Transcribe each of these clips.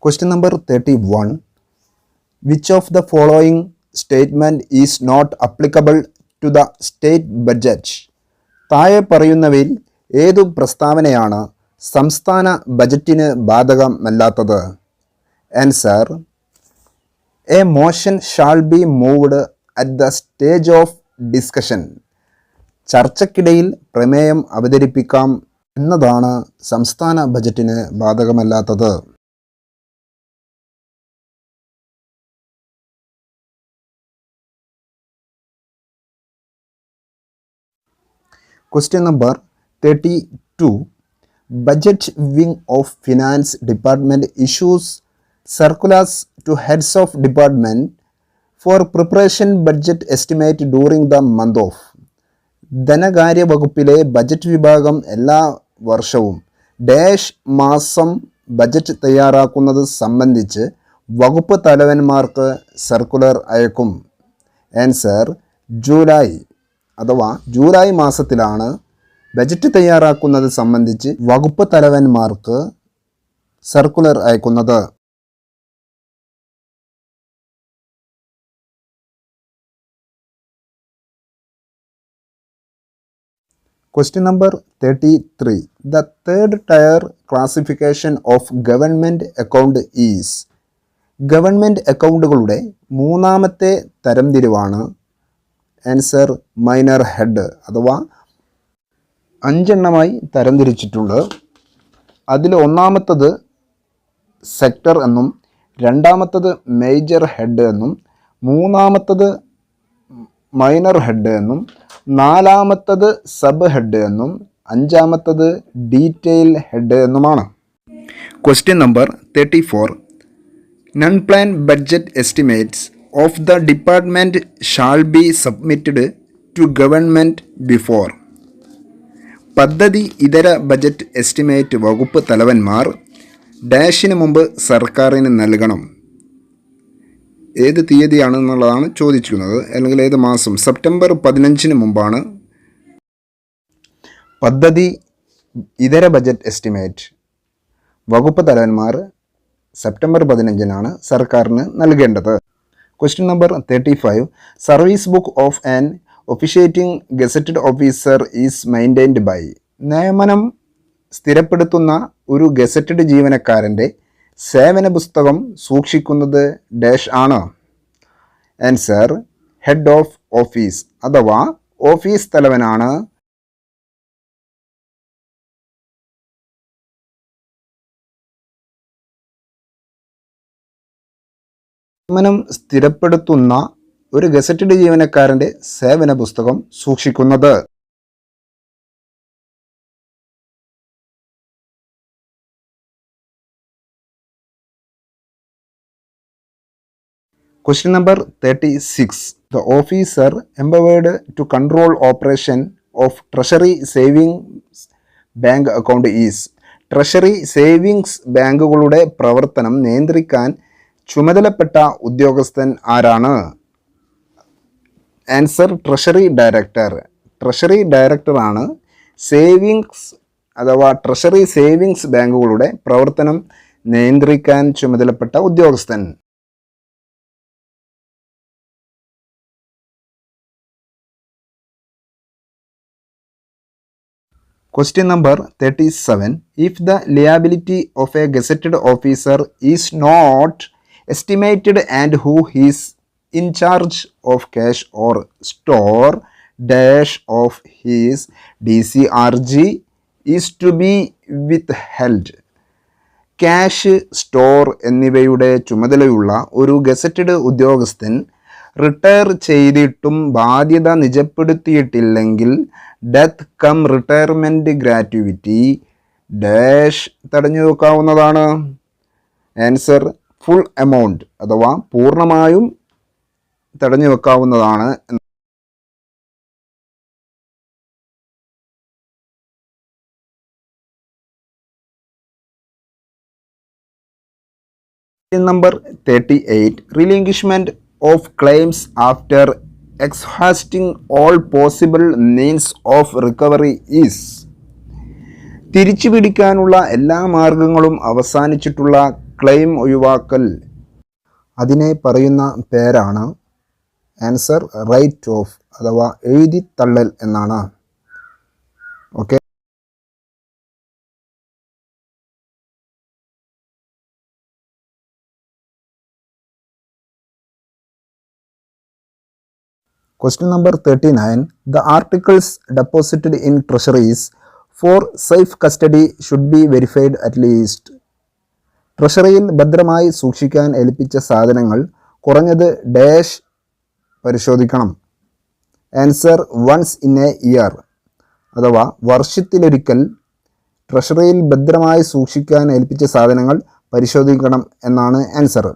Question number 31. Which of the following statement is not applicable to the state budget? താഴെ പറയുന്നവയിൽ ഏതു പ്രസ്താവനയാണ് സംസ്ഥാന ബജറ്റിന് ബാധകമല്ലാത്തത്? Answer: A motion shall be moved at the stage of discussion. ചർച്ചയ്ക്കിടയിൽ പ്രമേയം അവതരിപ്പിക്കാം എന്നതാണ് സംസ്ഥാന ബജറ്റിന് ബാധകമല്ലാത്തത്. Question number 32. Budget wing of Finance Department issues circulars to heads of department for preparation budget estimate during the month of. ധനകാര്യ വകുപ്പിലെ budget വിഭാഗം എല്ലാ വർഷവും ഡാഷ് മാസം ബജറ്റ് തയ്യാറാക്കുന്നത് സംബന്ധിച്ച് വകുപ്പ് തലവന്മാർക്ക് സർക്കുലർ അയക്കും. ആൻസർ: ജൂലൈ മാസത്തിലാണ് ബജറ്റ് തയ്യാറാക്കുന്നത് സംബന്ധിച്ച് വകുപ്പ് തലവന്മാർക്ക് സർക്കുലർ അയക്കുന്നത്. Question number 33. The third tier classification of government account is. Government അക്കൗണ്ടുകളുടെ മൂന്നാമത്തെ തരംതിരിവാണ് ആൻസർ മൈനർ ഹെഡ് അഥവാ 5 എണ്ണമായി തരംതിരിച്ചിട്ടുണ്ട്. അതിൽ ഒന്നാമത്തത് സെക്ടർ എന്നും, രണ്ടാമത്തത് മേജർ ഹെഡ് എന്നും, മൂന്നാമത്തത് മൈനർ ഹെഡ് എന്നും, നാലാമത്തത് സബ് ഹെഡ് എന്നും, അഞ്ചാമത്തത് ഡീറ്റെയിൽ ഹെഡ് എന്നുമാണ്. Question number 34. Non plan budget estimates of the department shall be submitted to government before. പദ്ധതി ഇതര ബജറ്റ് എസ്റ്റിമേറ്റ് വകുപ്പ് തലവന്മാർ ഡാഷിന് മുമ്പ് സർക്കാരിന് നൽകണം. ഏത് തീയതിയാണെന്നുള്ളതാണ് ചോദിച്ചിരിക്കുന്നത്, അല്ലെങ്കിൽ ഏത് മാസം. സെപ്റ്റംബർ 15 മുമ്പാണ് പദ്ധതി ഇതര ബജറ്റ് എസ്റ്റിമേറ്റ് വകുപ്പ് തലവന്മാർ സെപ്റ്റംബർ 15 സർക്കാരിന് നൽകേണ്ടത്. Question number 35. Service book of an officiating gazetted officer is maintained by. നിയമനം സ്ഥിരപ്പെടുത്തുന്ന ഒരു ഗസറ്റഡ് ജീവനക്കാരൻ്റെ സേവന പുസ്തകം സൂക്ഷിക്കുന്നത് ഡാഷ് ആണ്. ആൻസർ: ഹെഡ് ഓഫ് ഓഫീസ് അഥവാ ഓഫീസ് തലവനാണ് നിയമനം സ്ഥിരപ്പെടുത്തുന്ന ഒരു ഗസറ്റഡ് ജീവനക്കാരൻ്റെ സേവന പുസ്തകം സൂക്ഷിക്കുന്നത്. Question number 36. The officer empowered to control operation of Treasury Savings Bank account is. Treasury savings ബാങ്കുകളുടെ പ്രവർത്തനം നിയന്ത്രിക്കാൻ ചുമതലപ്പെട്ട ഉദ്യോഗസ്ഥൻ ആരാണ്? Answer: treasury director. ട്രഷറി ഡയറക്ടറാണ് സേവിങ്സ് അഥവാ ട്രഷറി സേവിങ്സ് ബാങ്കുകളുടെ പ്രവർത്തനം നിയന്ത്രിക്കാൻ ചുമതലപ്പെട്ട ഉദ്യോഗസ്ഥൻ. Question number 37. If the liability of a gazetted officer is not estimated and who is in charge of cash or store dash of his DCRG is to be withheld. Cash, store എന്നിവയുടെ ചുമതലയുള്ള ഒരു gazetted ഉദ്യോഗസ്ഥൻ retire ചെയ്തിട്ടും ബാധ്യത നിജപ്പെടുത്തിയിട്ടില്ലെങ്കിൽ death cum retirement gratuity dash തടഞ്ഞു വെക്കാവുന്നതാണ്. Answer: full amount അഥവാ പൂർണ്ണമായും തടഞ്ഞു വെക്കാവുന്നതാണ്. Number 38. Relinquishment of claims after exhausting all possible means of recovery is. തിരിച്ചു പിടിക്കാനുള്ള എല്ലാ മാർഗങ്ങളും അവസാനിച്ചിട്ടുള്ള ക്ലെയിം ഒഴിവാക്കൽ അതിനെ പറയുന്ന പേരാണ് ആൻസർ റൈറ്റ് ഓഫ് അഥവാ എഴുതിത്തള്ളൽ എന്നാണ്. Okay. Question number 39. The articles deposited in treasuries for safe custody should be verified at least. ട്രഷറിയിൽ ഭദ്രമായി സൂക്ഷിക്കാൻ ഏൽപ്പിച്ച സാധനങ്ങൾ കുറഞ്ഞത് ഡാഷ് പരിശോധിക്കണം. Answer once in a year അഥവാ വർഷത്തിലൊരിക്കൽ ട്രഷറിയിൽ ഭദ്രമായി സൂക്ഷിക്കാൻ ഏൽപ്പിച്ച സാധനങ്ങൾ പരിശോധിക്കണം എന്നാണ് answer.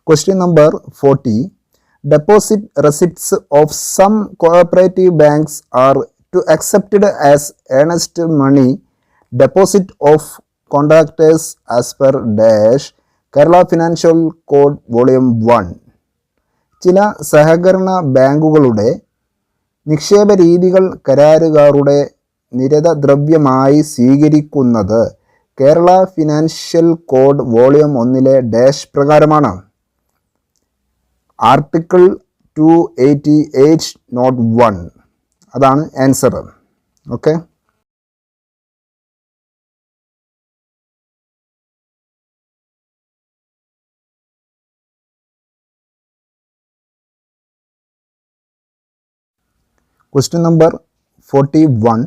Question number 40. Deposit receipts of some cooperative banks are to accepted as earnest money deposit of contractors as per dash Kerala Financial Code Volume 1. ചില സഹകരണ ബാങ്കുകളുടെ നിക്ഷേപ രീതികൾ കരാറുകാരുടെ നിരതദ്രവ്യമായി സ്വീകരിക്കുന്നത് Kerala financial code volume 1 dash പ്രകാരമാണ്. ആർട്ടിക്കിൾ 288 നോട്ട് 1 അതാണ് answer. Okay. Question number 41.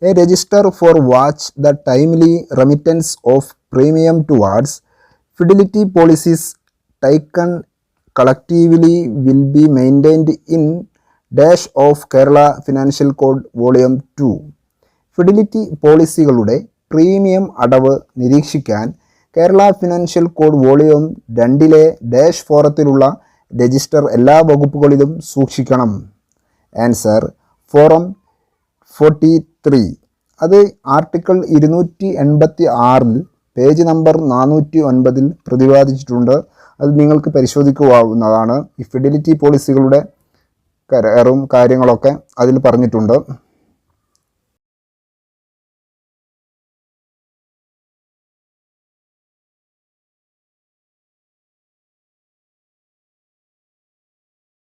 A register for watch the timely remittance of premium towards fidelity policies taken collectively will be maintained in dash of Kerala Financial Code Volume 2. Fidelity പോളിസികളുടെ premium അടവ് നിരീക്ഷിക്കാൻ Kerala financial code volume 2 dash ഫോറത്തിലുള്ള register എല്ലാ വകുപ്പുകളിലും സൂക്ഷിക്കണം. Answer form 43. അത് article 286 page number 409 പ്രതിപാദിച്ചിട്ടുണ്ട്. അത് നിങ്ങൾക്ക് പരിശോധിക്കാവുന്നതാണ്. ഈ ഫിഡിലിറ്റി പോളിസികളുടെ കരാറും കാര്യങ്ങളൊക്കെ അതിൽ പറഞ്ഞിട്ടുണ്ട്.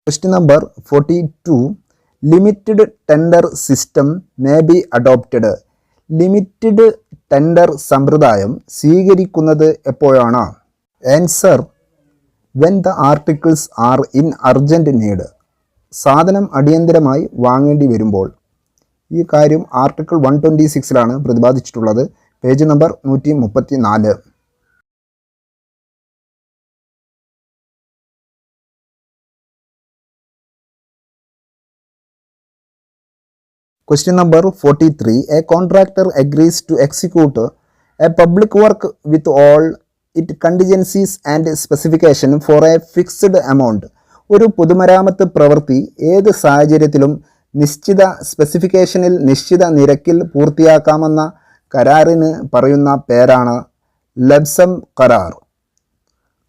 Question number 42. Limited tender system may be adopted. Limited tender സമ്പ്രദായം സ്വീകരിക്കുന്നത് എപ്പോഴാണ്? Answer when the articles are in urgent need. സാധനം അടിയന്തരമായി വാങ്ങേണ്ടി വരുമ്പോൾ. ഈ കാര്യം ആർട്ടിക്കിൾ 126 പ്രതിപാദിച്ചിട്ടുള്ളത്. Page number 134. Question number 43. A contractor agrees to execute a public work with all its contingencies and specification for a fixed amount. ഒരു പൊതുമരാമത്ത് പ്രവൃത്തി ഏത് സാഹചര്യത്തിലും നിശ്ചിത സ്പെസിഫിക്കേഷനിൽ നിശ്ചിത നിരക്കിൽ പൂർത്തിയാക്കാമെന്ന കരാറിന് പറയുന്ന പേരാണ് ലബ്സം കരാർ.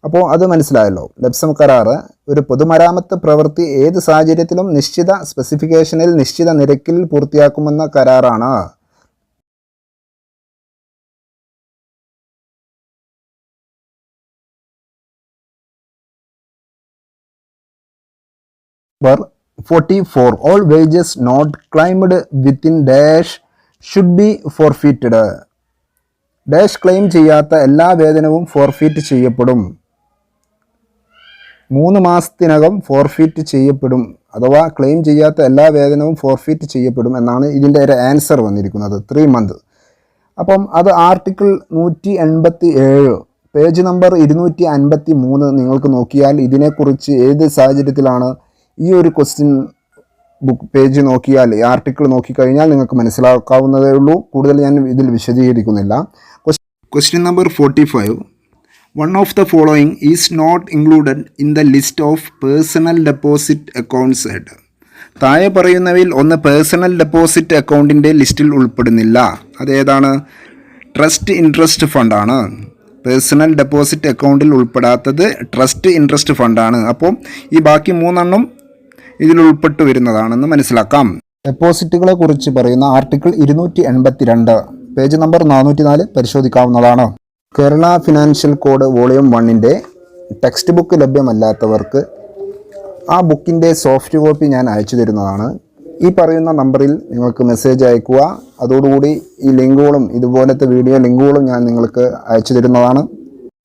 അപ്പോൾ അത് മനസ്സിലായല്ലോ. ലബ്സം കരാർ ഒരു പൊതുമരാമത്ത് പ്രവൃത്തി ഏത് സാഹചര്യത്തിലും നിശ്ചിത സ്പെസിഫിക്കേഷനിൽ നിശ്ചിത നിരക്കിൽ പൂർത്തിയാക്കുമെന്ന കരാറാണ്. Number 44. All wages not claimed within dash should be forfeited. Dash claim ചെയ്യാത്ത എല്ലാ വേതനവും ഫോർഫിറ്റ് ചെയ്യപ്പെടും. 3 മാസത്തിനകം ഫോർഫിറ്റ് ചെയ്യപ്പെടും അഥവാ ക്ലെയിം ചെയ്യാത്ത എല്ലാ വേതനവും ഫോർഫിറ്റ് ചെയ്യപ്പെടും എന്നാണ് ഇതിൻ്റെ ഒരു ആൻസർ വന്നിരിക്കുന്നത്. 3 months. അപ്പം അത് ആർട്ടിക്കിൾ 187 പേജ് നമ്പർ 253 നിങ്ങൾക്ക് നോക്കിയാൽ ഇതിനെക്കുറിച്ച് ഏത് സാഹചര്യത്തിലാണ് ഈ ഒരു ക്വസ്റ്റ്യൻ ബുക്ക് പേജ് നോക്കിയാൽ ഈ ആർട്ടിക്കിൾ നോക്കിക്കഴിഞ്ഞാൽ നിങ്ങൾക്ക് മനസ്സിലാക്കാവുന്നതേ ഉള്ളൂ. കൂടുതൽ ഞാൻ ഇതിൽ വിശദീകരിക്കുന്നില്ല. Question number 45. One of the following is not included in the list of personal deposit accounts head. താഴെ പറയുന്നവയിൽ ഒന്ന് പേഴ്സണൽ ഡെപ്പോസിറ്റ് അക്കൗണ്ടിൻ്റെ ലിസ്റ്റിൽ ഉൾപ്പെടുന്നില്ല. അതേതാണ്? ട്രസ്റ്റ് ഇൻട്രസ്റ്റ് ഫണ്ടാണ്. പേഴ്സണൽ ഡെപ്പോസിറ്റ് അക്കൗണ്ടിൽ ഉൾപ്പെടാത്തത് ട്രസ്റ്റ് ഇൻട്രസ്റ്റ് ഫണ്ടാണ്. അപ്പോൾ ഈ ബാക്കി 3 എണ്ണം ഇതിൽ ഉൾപ്പെട്ടു വരുന്നതാണെന്ന് മനസ്സിലാക്കാം. ഡെപ്പോസിറ്റുകളെ കുറിച്ച് പറയുന്ന ആർട്ടിക്കിൾ 282 പേജ് നമ്പർ 404 പരിശോധിക്കാവുന്നതാണ്. Kerala financial code volume 1 text book ലഭ്യമല്ലാത്തവർക്ക് ആ ബുക്കിൻ്റെ സോഫ്റ്റ് കോപ്പി ഞാൻ അയച്ചു തരുന്നതാണ്. ഈ പറയുന്ന നമ്പറിൽ നിങ്ങൾക്ക് മെസ്സേജ് അയക്കുക. അതോടുകൂടി ഈ ലിങ്കുകളും ഇതുപോലത്തെ വീഡിയോ ലിങ്കുകളും ഞാൻ നിങ്ങൾക്ക് അയച്ചു തരുന്നതാണ്.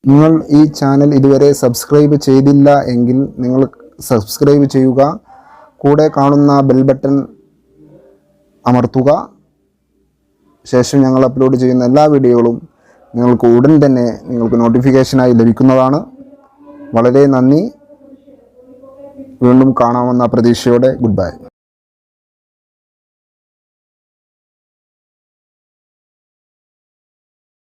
നിങ്ങൾ ഈ ചാനൽ ഇതുവരെ സബ്സ്ക്രൈബ് ചെയ്തില്ല എങ്കിൽ നിങ്ങൾ സബ്സ്ക്രൈബ് ചെയ്യുക. കൂടെ കാണുന്ന ബെൽ ബട്ടൺ അമർത്തുക. ശേഷം ഞങ്ങൾ അപ്ലോഡ് ചെയ്യുന്ന എല്ലാ വീഡിയോകളും നിങ്ങൾക്ക് ഉടൻ തന്നെ നിങ്ങൾക്ക് നോട്ടിഫിക്കേഷനായി ലഭിക്കുന്നതാണ്. വളരെ നന്ദി. വീണ്ടും കാണാമെന്ന പ്രതീക്ഷയോടെ ഗുഡ് ബൈ.